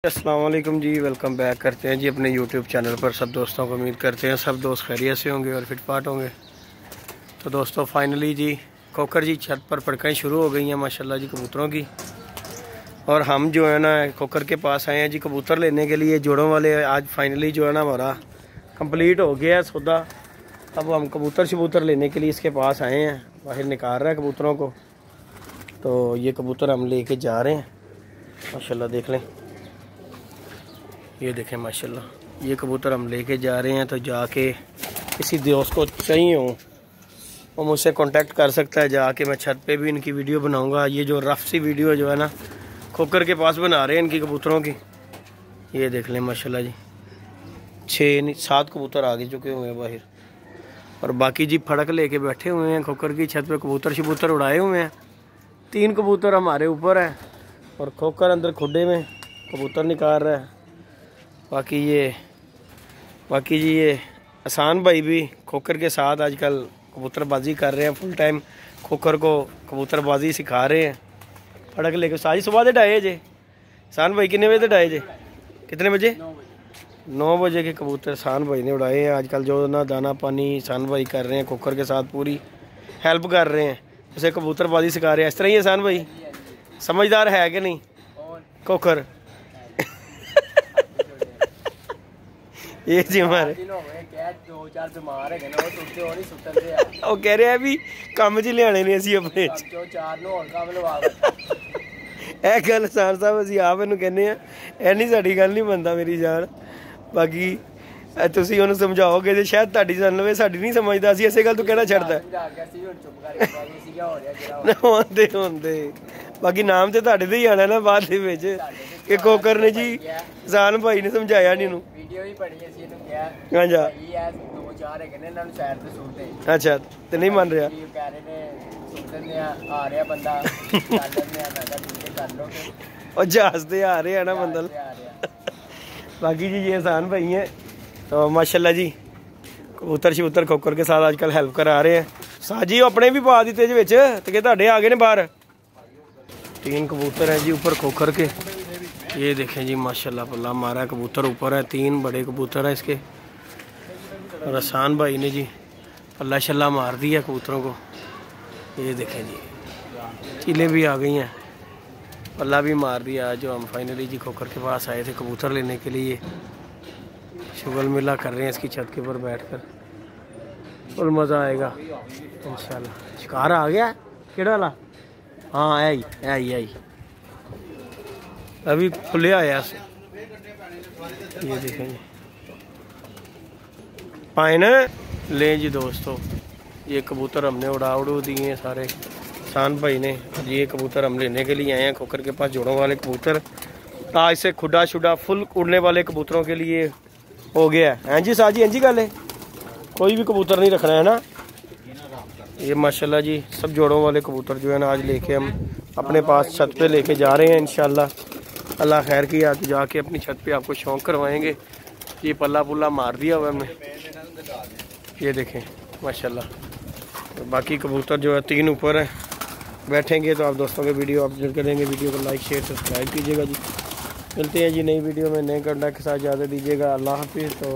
अस्सलाम वालेकुम जी, welcome back करते हैं जी अपने यूट्यूब चैनल पर। सब दोस्तों को उम्मीद करते हैं सब दोस्त खैरियत से होंगे और फिटफाट होंगे। तो दोस्तों फाइनली जी खोकर जी छत पर पड़कें शुरू हो गई हैं माशाल्लाह जी कबूतरों की। और हम जो है ना खोकर के पास आए हैं जी कबूतर लेने के लिए जोड़ों वाले। आज फाइनली जो है ना हमारा कंप्लीट हो गया है सौदा। अब हम कबूतर लेने के लिए इसके पास आए हैं। बाहर निकाल रहा है कबूतरों को। तो ये कबूतर हम लेके जा रहे हैं माशाल्लाह, देख लें, ये देखें माशाल्लाह ये कबूतर हम लेके जा रहे हैं। तो जाके किसी दोस्त को चाहिए हो वो मुझसे कांटेक्ट कर सकता है। जाके मैं छत पे भी इनकी वीडियो बनाऊंगा। ये जो रफ सी वीडियो जो है ना खोकर के पास बना रहे हैं इनकी कबूतरों की। ये देख लें माशाल्लाह जी 6-7 कबूतर आगे चुके हुए हैं बाहर। और बाकी जी फड़क लेके बैठे हुए हैं खोकर की छत पे, कबूतर उड़ाए हुए हैं। 3 कबूतर हमारे ऊपर है और खोकर अंदर खुड्डे में कबूतर निकाल रहा है। बाकी जी ये आसान भाई भी खोकर के साथ आजकल कबूतरबाजी कर रहे हैं फुल टाइम। खोकर को कबूतरबाजी सिखा रहे हैं। फड़क लेके साजी सुबह से डाए जे आसान भाई कितने बजे डाए जे? कितने बजे? 9 बजे के कबूतर आसान भाई ने उड़ाए हैं। आजकल जो ना दाना पानी आसान भाई कर रहे हैं, खोकर के साथ पूरी हेल्प कर रहे हैं, उसे कबूतरबाजी सिखा रहे हैं। इस तरह ही आसान भाई समझदार है कि नहीं खोकर? ये जी हमारे वो कह रहे हैं भी काम च लियाने ने असीं अपने ਇਹ ਗੱਲ ਸਾਰ ਸਾਹਿਬ ਅਸੀਂ ਆਪ ਇਹਨੂੰ ਕਹਿੰਦੇ ਆ। ਇਹ ਨਹੀਂ ਸਾਡੀ ਗੱਲ ਨਹੀਂ ਮੰਨਦਾ ਮੇਰੀ ਜਾਨ। ਬਾਕੀ ਤੁਸੀਂ ਉਹਨੂੰ ਸਮਝਾਓਗੇ ਜੇ ਸ਼ਾਇਦ ਤੁਹਾਡੀ ਸੁਣ ਲਵੇ, ਸਾਡੀ ਨਹੀਂ ਸਮਝਦਾ। ਅਸੀਂ ਇਸੇ ਗੱਲ ਤੋਂ ਕਹਿਣਾ ਛੱਡਦਾ ਹੁੰਦੇ। ਬਾਕੀ ਨਾਮ ਤੇ ਤੁਹਾਡੇ ਤੇ ਹੀ ਆਣਾ ਨਾ ਬਾਅਦ ਦੇ ਵਿੱਚ ਕਿ ਕੋਕਰ ਨੇ ਜੀ ਆਸਾਨ ਭਾਈ ਨੇ ਸਮਝਾਇਆ ਨਹੀਂ ਇਹਨੂੰ। अच्छा तो नहीं मान रहा और जहाज से आ रहे हैं ना बंदल। बाकी जी ये आसान भाई हैं तो माशाल्लाह जी कबूतर खोकर के साथ आजकल हेल्प करा रहे हैं। साजी अपने भी पा दिते विच ते कि तुहाडे आ गए ने बाहर। 3 कबूतर हैं जी ऊपर खोकर के। ये देखें जी माशाल्लाह पल्ला मारा कबूतर ऊपर है। 3 बड़े कबूतर हैं इसके। और आसान भाई ने जी पल्ला शल्ला मार दिया कबूतरों को। ये देखें जी चीलें भी आ गई हैं, पल्ला भी मार दिया। जो हम फाइनली जी खोकर के पास आए थे कबूतर लेने के लिए, शुगल मिला कर रहे हैं इसकी छत के ऊपर बैठकर। फुल मज़ा आएगा इंशाल्लाह। शिकार आ गया केड़ा वाला? हाँ आई अभी खुले आया। ये देखें जी पाइन ले जी दोस्तों। ये कबूतर हमने उड़ू दिए हैं सारे आसान भाई ने। ये कबूतर हम लेने के लिए आए हैं खोकर के पास, जोड़ों वाले कबूतर। आज से खुडा शुडा फुल उड़ने वाले कबूतरों के लिए हो गया है। हैं जी साजी हैं जी गल है, कोई भी कबूतर नहीं रखना है ना। ये माशाल्लाह जी सब जोड़ों वाले कबूतर जो है ना आज लेके हम अपने पास छत पे लेके जा रहे हैं इंशाल्लाह। अल्लाह खैर की आज जाके अपनी छत पे आपको शौक करवाएंगे। ये पल्ला पुल्ला मार दिया हुआ हमने, ये देखें माशाल्लाह। तो बाकी कबूतर जो है 3 ऊपर है बैठेंगे। तो आप दोस्तों के वीडियो अपलोड करेंगे। वीडियो को लाइक शेयर सब्सक्राइब कीजिएगा जी। मिलते हैं जी नई वीडियो में नए कंटेंट के साथ। इजाज़त दीजिएगा। अल्लाह हाफिज़। तो